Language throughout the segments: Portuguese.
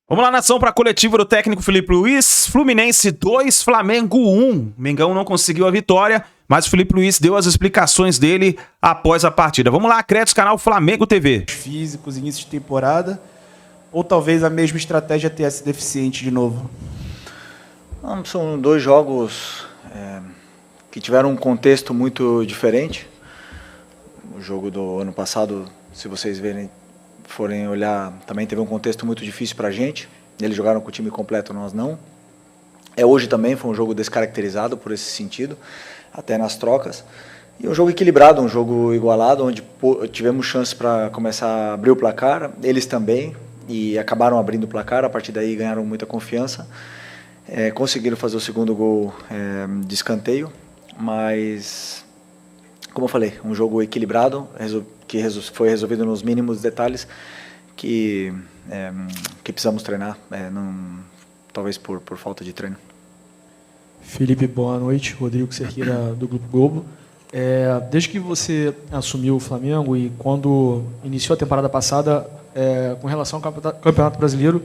Vamos lá, nação, para a coletiva do técnico Felipe Luiz. Fluminense 2, Flamengo 1. Mengão não conseguiu a vitória, mas o Felipe Luiz deu as explicações dele após a partida. Vamos lá, créditos, canal Flamengo TV. Físicos, início de temporada, ou talvez a mesma estratégia tenha sido deficiente de novo? Não, são dois jogos que tiveram um contexto muito diferente. O jogo do ano passado, se vocês forem olhar, também teve um contexto muito difícil para a gente. Eles jogaram com o time completo, nós não. Hoje também foi um jogo descaracterizado por esse sentido, até nas trocas. E um jogo equilibrado, um jogo igualado, onde tivemos chances para começar a abrir o placar, eles também, e acabaram abrindo o placar. A partir daí ganharam muita confiança. Conseguiram fazer o segundo gol de escanteio, mas, como eu falei, um jogo equilibrado, que foi resolvido nos mínimos detalhes que precisamos treinar, talvez por falta de treino. Felipe, boa noite. Rodrigo Cerqueira, do Grupo Globo. Desde que você assumiu o Flamengo e quando iniciou a temporada passada, com relação ao Campeonato Brasileiro,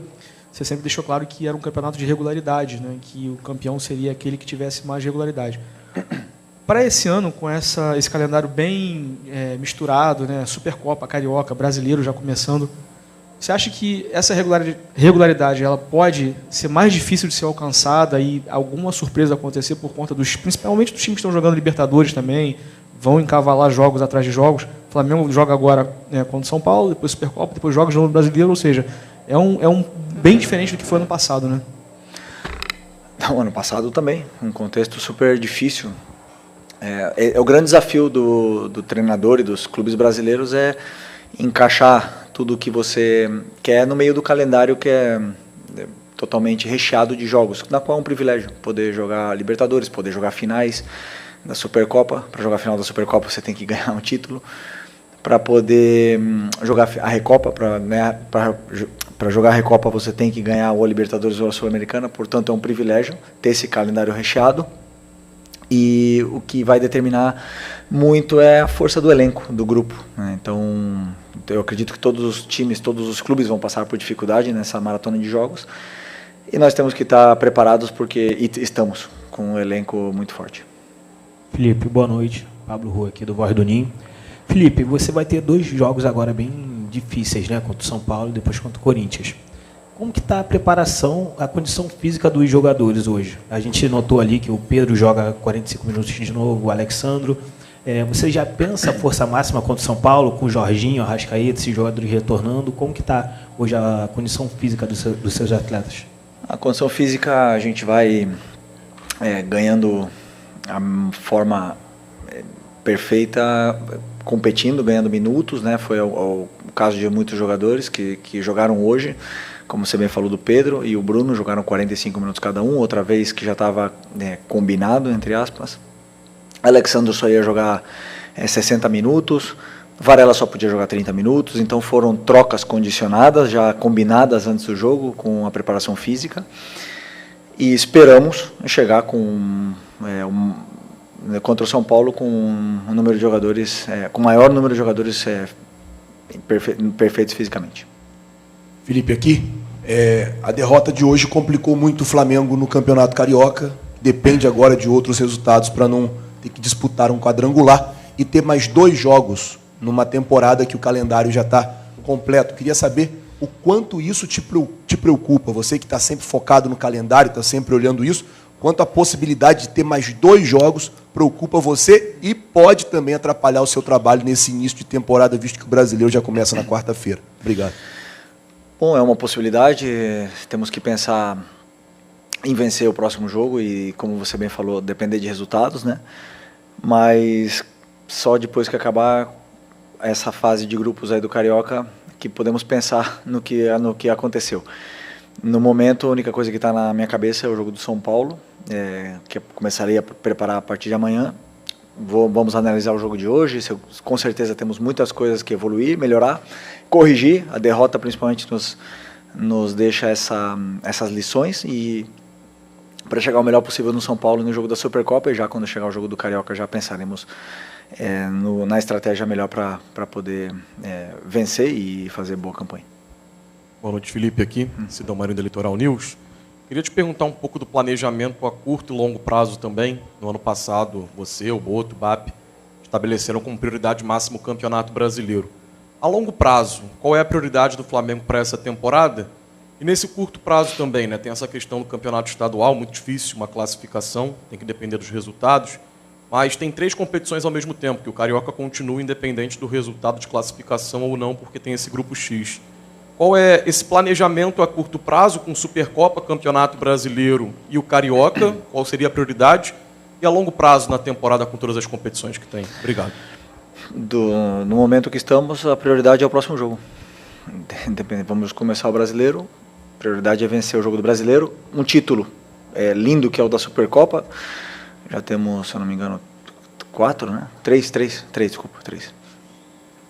você sempre deixou claro que era um campeonato de regularidade, né? Que o campeão seria aquele que tivesse mais regularidade. Para esse ano, com esse calendário bem misturado, né? Supercopa, Carioca, Brasileiro já começando, você acha que essa regularidade ela pode ser mais difícil de ser alcançada e alguma surpresa acontecer por conta principalmente dos times que estão jogando Libertadores também, vão encavalar jogos atrás de jogos? O Flamengo joga agora contra o São Paulo, depois Supercopa, depois joga de novo no Brasileiro, ou seja, é um bem diferente do que foi ano passado, né? Não, ano passado também, um contexto super difícil. O grande desafio do treinador e dos clubes brasileiros é encaixar tudo o que você quer no meio do calendário que é totalmente recheado de jogos, na qual é um privilégio poder jogar Libertadores, poder jogar finais da Supercopa. Para jogar a final da Supercopa você tem que ganhar um título. Para poder jogar a Recopa, para jogar a Recopa você tem que ganhar ou a Libertadores ou a Sul-Americana, portanto é um privilégio ter esse calendário recheado. E o que vai determinar muito é a força do elenco, do grupo, né? Então eu acredito que todos os times, todos os clubes vão passar por dificuldade nessa maratona de jogos, e nós temos que estar preparados porque estamos com um elenco muito forte. Felipe, boa noite. Pablo Rua aqui do Voz do Ninho. Felipe, você vai ter dois jogos agora bem difíceis, né? Contra o São Paulo e depois contra o Corinthians. Como que está a preparação, a condição física dos jogadores hoje? A gente notou ali que o Pedro joga 45 minutos de novo, o Alexandro. Você já pensa a força máxima contra o São Paulo, com o Jorginho, o Arrascaeta, esses jogadores retornando? Como que está hoje a condição física dos seus atletas? A condição física a gente vai ganhando a forma perfeita, competindo, ganhando minutos, né? Foi o caso de muitos jogadores que jogaram hoje, como você bem falou do Pedro e o Bruno, jogaram 45 minutos cada um, outra vez que já estava combinado, entre aspas. Alexandre só ia jogar 60 minutos, Varela só podia jogar 30 minutos, então foram trocas condicionadas, já combinadas antes do jogo, com a preparação física, e esperamos chegar contra o São Paulo com um número de jogadores, com maior número de jogadores perfeitos fisicamente. Felipe, aqui, a derrota de hoje complicou muito o Flamengo no Campeonato Carioca, depende agora de outros resultados para não ter que disputar um quadrangular e ter mais 2 jogos numa temporada que o calendário já está completo. Queria saber o quanto isso te preocupa, você que está sempre focado no calendário, está sempre olhando isso, quanto a possibilidade de ter mais 2 jogos preocupa você e pode também atrapalhar o seu trabalho nesse início de temporada, visto que o brasileiro já começa na quarta-feira. Obrigado. Bom, é uma possibilidade, temos que pensar em vencer o próximo jogo e, como você bem falou, depender de resultados, né? Mas só depois que acabar essa fase de grupos aí do Carioca que podemos pensar no que aconteceu. No momento, a única coisa que está na minha cabeça é o jogo do São Paulo, que eu começaria a preparar a partir de amanhã. Vamos analisar o jogo de hoje, com certeza temos muitas coisas que evoluir, melhorar, corrigir. A derrota principalmente nos deixa essas lições, e para chegar o melhor possível no São Paulo no jogo da Supercopa, e já quando chegar o jogo do Carioca já pensaremos na estratégia melhor para poder vencer e fazer boa campanha. Boa noite, Felipe, aqui, Cidão Marinho da Litoral News. Queria te perguntar um pouco do planejamento a curto e longo prazo também. No ano passado, você, o Boto, o BAP, estabeleceram como prioridade máxima o Campeonato Brasileiro. A longo prazo, qual é a prioridade do Flamengo para essa temporada? E nesse curto prazo também, né, tem essa questão do campeonato estadual, muito difícil, uma classificação, tem que depender dos resultados, mas tem 3 competições ao mesmo tempo, que o Carioca continua independente do resultado de classificação ou não, porque tem esse grupo X. Qual é esse planejamento a curto prazo com Supercopa, Campeonato Brasileiro e o Carioca? Qual seria a prioridade? E a longo prazo na temporada com todas as competições que tem? Obrigado. No momento que estamos, a prioridade é o próximo jogo. Vamos começar o Brasileiro. A prioridade é vencer o jogo do Brasileiro. Um título lindo, que é o da Supercopa. Já temos, se eu não me engano, 4, né? 3, desculpa, 3.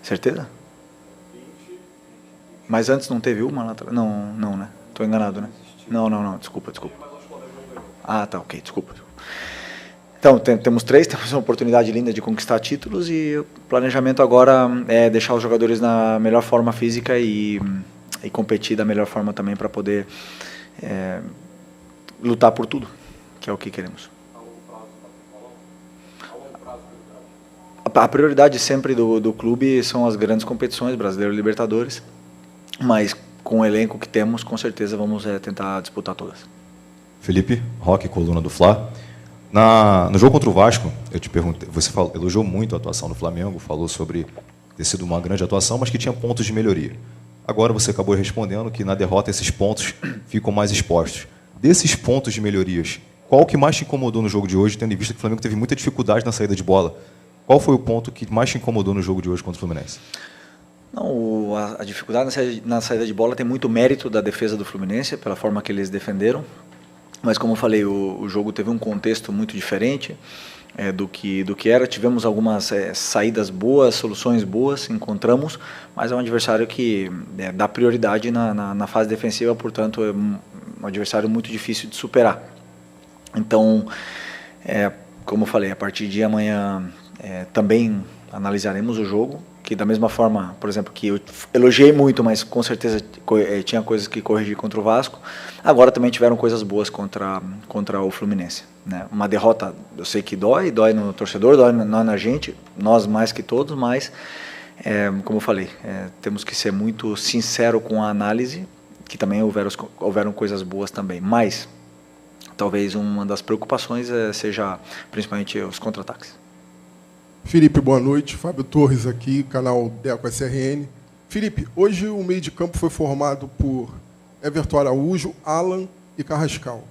Certeza? Mas antes não teve uma lá atrás? Não, né? Estou enganado, né? Não, desculpa. Ah, tá, ok, desculpa. Então, temos 3, temos uma oportunidade linda de conquistar títulos e o planejamento agora é deixar os jogadores na melhor forma física e competir da melhor forma também para poder lutar por tudo, que é o que queremos. A prioridade sempre do clube são as grandes competições, Brasileiro e Libertadores, mas com o elenco que temos, com certeza vamos tentar disputar todas. Felipe, Roque, coluna do Fla. No jogo contra o Vasco, eu te perguntei, você elogiou muito a atuação do Flamengo, falou sobre ter sido uma grande atuação, mas que tinha pontos de melhoria. Agora você acabou respondendo que na derrota esses pontos ficam mais expostos. Desses pontos de melhorias, qual que mais te incomodou no jogo de hoje, tendo em vista que o Flamengo teve muita dificuldade na saída de bola? Qual foi o ponto que mais te incomodou no jogo de hoje contra o Fluminense? Não, a dificuldade na saída de bola tem muito mérito da defesa do Fluminense, pela forma que eles defenderam. Mas, como eu falei, o jogo teve um contexto muito diferente do que era. Tivemos algumas saídas boas, soluções boas, encontramos, mas é um adversário que dá prioridade na fase defensiva, portanto, é um adversário muito difícil de superar. Então, como eu falei, a partir de amanhã também analisaremos o jogo, que da mesma forma, por exemplo, que eu elogiei muito, mas com certeza tinha coisas que corrigir contra o Vasco, agora também tiveram coisas boas contra o Fluminense, né? Uma derrota, eu sei que dói no torcedor, dói na gente, nós mais que todos, mas, como eu falei, temos que ser muito sincero com a análise, que também houveram coisas boas também, mas talvez uma das preocupações seja principalmente os contra-ataques. Felipe, boa noite. Fábio Torres aqui, canal Deco SRN. Felipe, hoje o meio de campo foi formado por Everton Araújo, Alan e Carrascal.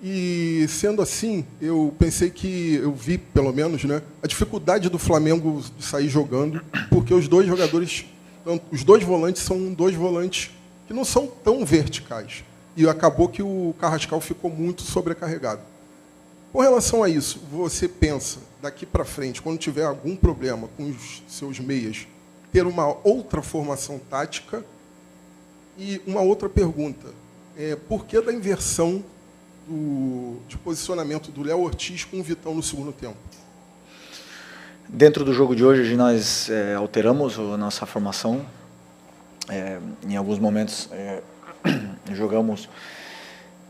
E, sendo assim, eu vi, pelo menos, né, a dificuldade do Flamengo de sair jogando, porque os dois volantes são 2 volantes que não são tão verticais. E acabou que o Carrascal ficou muito sobrecarregado. Com relação a isso, você pensa, daqui para frente, quando tiver algum problema com os seus meias, ter uma outra formação tática? E uma outra pergunta, por que da inversão de posicionamento do Léo Ortiz com o Vitão no segundo tempo? Dentro do jogo de hoje, nós alteramos a nossa formação. Em alguns momentos, jogamos...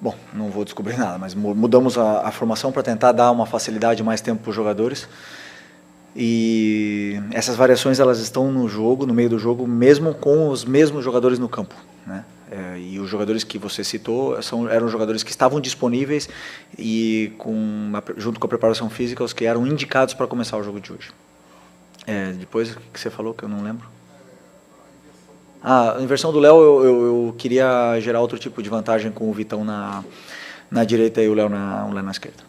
Bom, não vou descobrir nada, mas mudamos a formação para tentar dar uma facilidade, mais tempo para os jogadores. E essas variações elas estão no jogo, no meio do jogo, mesmo com os mesmos jogadores no campo, né? E os jogadores que você citou eram jogadores que estavam disponíveis e junto com a preparação física, os que eram indicados para começar o jogo de hoje. Depois, o que você falou que eu não lembro? A inversão do Léo, eu queria gerar outro tipo de vantagem com o Vitão na direita e o Léo na esquerda.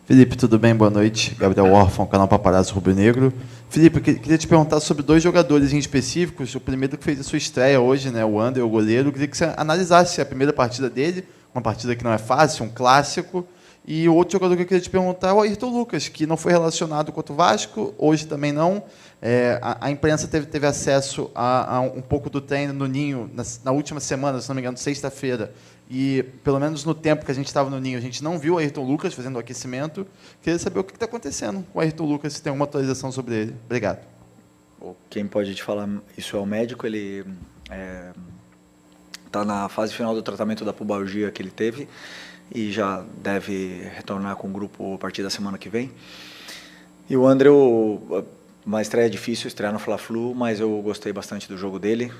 Felipe, tudo bem? Boa noite. Gabriel Orfão, canal Paparazzo Rubro Negro. Felipe, eu queria te perguntar sobre 2 jogadores em específicos. O primeiro que fez a sua estreia hoje, né, o Ander, o goleiro. Eu queria que você analisasse a primeira partida dele, uma partida que não é fácil, um clássico. E o outro jogador que eu queria te perguntar é o Ayrton Lucas, que não foi relacionado contra o Vasco, hoje também não. A imprensa teve acesso a um pouco do treino no Ninho na última semana, se não me engano, sexta-feira. E, pelo menos no tempo que a gente estava no Ninho, a gente não viu o Ayrton Lucas fazendo o aquecimento. Queria saber o que está acontecendo com o Ayrton Lucas, se tem alguma atualização sobre ele. Obrigado. Quem pode te falar isso é o médico, ele está na fase final do tratamento da pubalgia que ele teve e já deve retornar com o grupo a partir da semana que vem. E o André, uma estreia difícil, estrear no Fla-Flu, mas eu gostei bastante do jogo dele.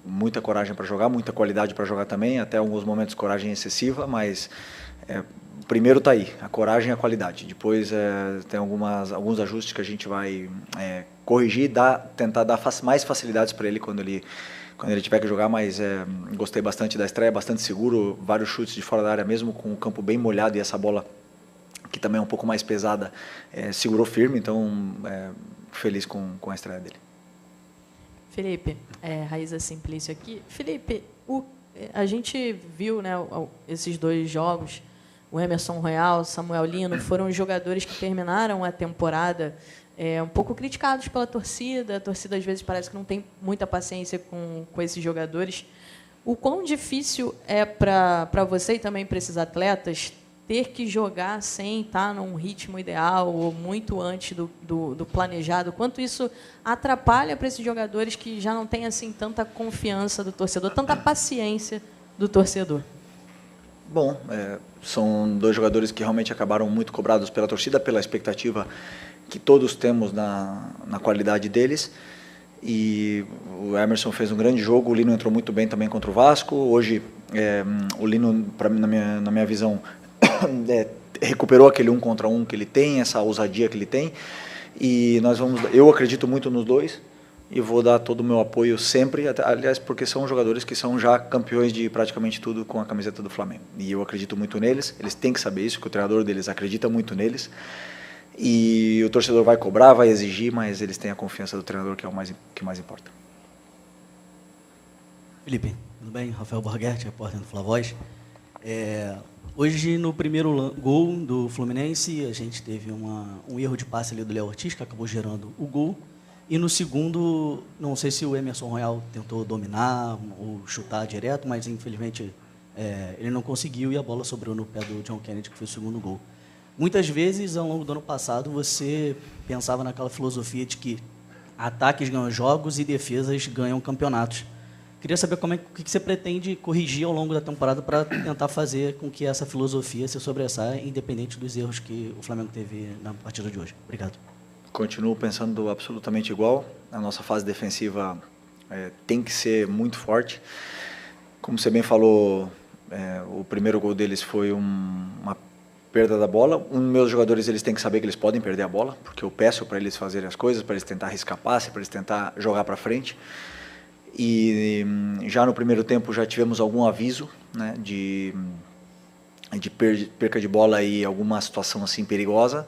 Muita coragem para jogar, muita qualidade para jogar também, até alguns momentos coragem excessiva, mas primeiro está aí, a coragem e a qualidade. Depois tem alguns ajustes que a gente vai corrigir, tentar dar mais facilidades para ele quando ele tiver que jogar, mas gostei bastante da estreia, bastante seguro, vários chutes de fora da área mesmo, com o campo bem molhado e essa bola que também é um pouco mais pesada, segurou firme, então feliz com a estreia dele. Felipe, Raíza Simplício aqui. Felipe, a gente viu, né, esses 2 jogos, o Emerson Royal, o Samuel Lino, foram jogadores que terminaram a temporada um pouco criticados pela torcida. A torcida, às vezes, parece que não tem muita paciência com esses jogadores. O quão difícil é para você e também para esses atletas ter que jogar sem estar num ritmo ideal ou muito antes do planejado? Quanto isso atrapalha para esses jogadores que já não têm assim tanta confiança do torcedor, tanta paciência do torcedor? Bom, são 2 jogadores que realmente acabaram muito cobrados pela torcida, pela expectativa que todos temos na qualidade deles. E o Emerson fez um grande jogo, o Lino entrou muito bem também contra o Vasco. Hoje, o Lino, na minha visão, recuperou aquele 1 contra 1 que ele tem, essa ousadia que ele tem. E eu acredito muito nos 2 e vou dar todo o meu apoio sempre, aliás, porque são jogadores que são já campeões de praticamente tudo com a camiseta do Flamengo. E eu acredito muito neles, eles têm que saber isso, que o treinador deles acredita muito neles. E o torcedor vai cobrar, vai exigir, mas eles têm a confiança do treinador, que é o que mais importa. Felipe, tudo bem? Rafael Borghetti, repórter do Fla Voz. Hoje, no primeiro gol do Fluminense, a gente teve um erro de passe ali do Léo Ortiz, que acabou gerando o gol. E no segundo, não sei se o Emerson Royal tentou dominar ou chutar direto, mas infelizmente ele não conseguiu e a bola sobrou no pé do John Kennedy, que foi o segundo gol. Muitas vezes, ao longo do ano passado, você pensava naquela filosofia de que ataques ganham jogos e defesas ganham campeonatos. Queria saber o que você pretende corrigir ao longo da temporada para tentar fazer com que essa filosofia se sobressaia, independente dos erros que o Flamengo teve na partida de hoje. Obrigado. Continuo pensando absolutamente igual. A nossa fase defensiva tem que ser muito forte. Como você bem falou, o primeiro gol deles foi uma perda da bola. Os meus jogadores, eles têm que saber que eles podem perder a bola, porque eu peço para eles fazerem as coisas, para eles tentar arriscar passe, para eles tentar jogar para frente. E já no primeiro tempo já tivemos algum aviso, né, de perca de bola e alguma situação assim perigosa.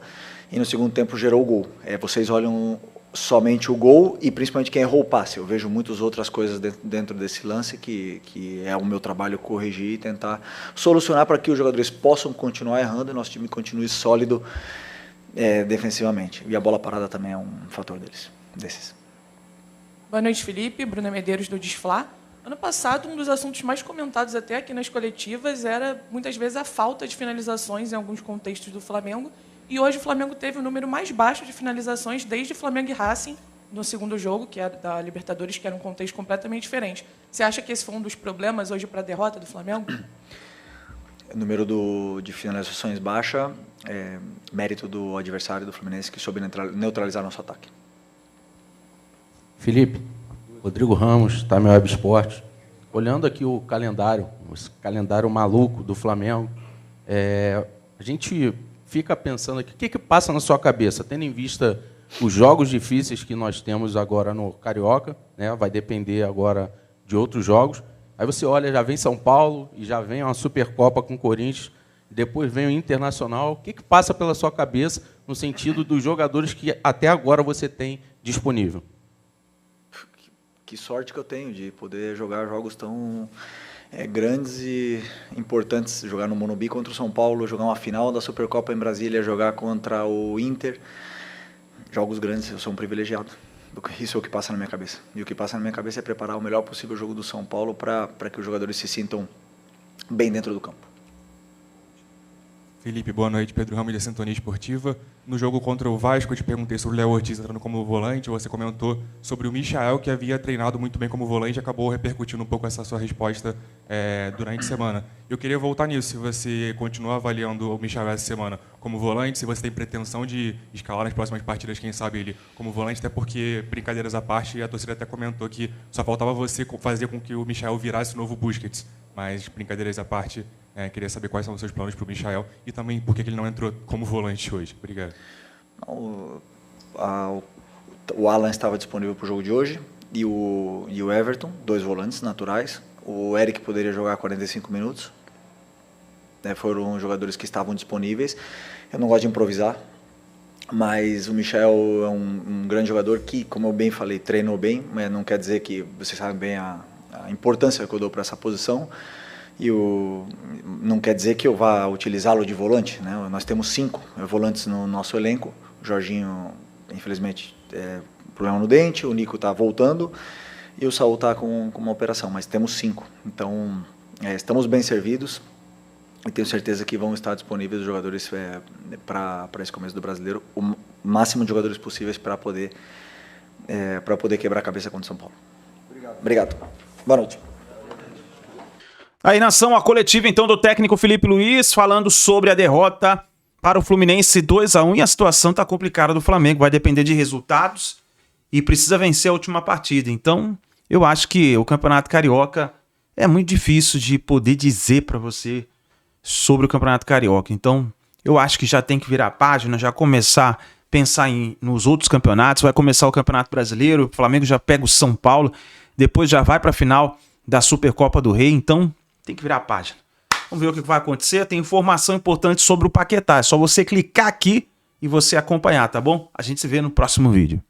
E no segundo tempo gerou o gol. Vocês olham somente o gol e principalmente quem errou o passe. Eu vejo muitas outras coisas dentro desse lance que é o meu trabalho corrigir e tentar solucionar para que os jogadores possam continuar errando e nosso time continue sólido defensivamente. E a bola parada também é um fator desses. Boa noite, Felipe. Bruna Medeiros, do Desfla. Ano passado, um dos assuntos mais comentados até aqui nas coletivas era, muitas vezes, a falta de finalizações em alguns contextos do Flamengo. E hoje o Flamengo teve o número mais baixo de finalizações desde Flamengo e Racing, no segundo jogo, que é da Libertadores, que era um contexto completamente diferente. Você acha que esse foi um dos problemas hoje para a derrota do Flamengo? O número de finalizações baixa é mérito do adversário do Fluminense, que soube neutralizar nosso ataque. Felipe, Rodrigo Ramos, Time Web Esporte. Olhando aqui o calendário, esse calendário maluco do Flamengo, a gente fica pensando aqui, o que passa na sua cabeça, tendo em vista os jogos difíceis que nós temos agora no Carioca, né? Vai depender agora de outros jogos. Aí você olha, já vem São Paulo e já vem uma Supercopa com o Corinthians, depois vem o Internacional. O que passa pela sua cabeça no sentido dos jogadores que até agora você tem disponível? Que sorte que eu tenho de poder jogar jogos tão grandes e importantes. Jogar no Morumbi contra o São Paulo, jogar uma final da Supercopa em Brasília, jogar contra o Inter. Jogos grandes, eu sou um privilegiado. Isso é o que passa na minha cabeça. E o que passa na minha cabeça é preparar o melhor possível jogo do São Paulo para que os jogadores se sintam bem dentro do campo. Felipe, boa noite. Pedro Ramos, da Sintonia Esportiva. No jogo contra o Vasco, eu te perguntei sobre o Léo Ortiz entrando como volante. Você comentou sobre o Michael, que havia treinado muito bem como volante, e acabou repercutindo um pouco essa sua resposta durante a semana. Eu queria voltar nisso, se você continua avaliando o Michael essa semana como volante, se você tem pretensão de escalar nas próximas partidas, quem sabe ele como volante, até porque, brincadeiras à parte, a torcida até comentou que só faltava você fazer com que o Michael virasse o novo Busquets. Mas, brincadeiras à parte, queria saber quais são os seus planos para o Michael e também por que ele não entrou como volante hoje. Obrigado. O Alan estava disponível para o jogo de hoje e o Everton, 2 volantes naturais. O Eric poderia jogar 45 minutos. Foram jogadores que estavam disponíveis. Eu não gosto de improvisar, mas o Michael é um grande jogador que, como eu bem falei, treinou bem, mas não quer dizer que vocês sabem bem a importância que eu dou para essa posição. E não quer dizer que eu vá utilizá-lo de volante, né? Nós temos 5 volantes no nosso elenco. O Jorginho, infelizmente, problema no dente, o Nico está voltando e o Saul está com uma operação, mas temos 5. Então, estamos bem servidos e tenho certeza que vão estar disponíveis os jogadores para esse começo do Brasileiro, o máximo de jogadores possíveis para poder quebrar a cabeça contra o São Paulo. Obrigado. Boa noite. Aí, nação, a coletiva, então, do técnico Felipe Luiz, falando sobre a derrota para o Fluminense 2-1. E a situação está complicada do Flamengo, vai depender de resultados e precisa vencer a última partida. Então, eu acho que o Campeonato Carioca é muito difícil de poder dizer para você sobre o Campeonato Carioca. Então, eu acho que já tem que virar a página, já começar a pensar nos outros campeonatos. Vai começar o Campeonato Brasileiro, o Flamengo já pega o São Paulo, depois já vai para a final da Supercopa do Rei. Então, tem que virar a página. Vamos ver o que vai acontecer. Tem informação importante sobre o Paquetá. É só você clicar aqui e você acompanhar, tá bom? A gente se vê no próximo vídeo.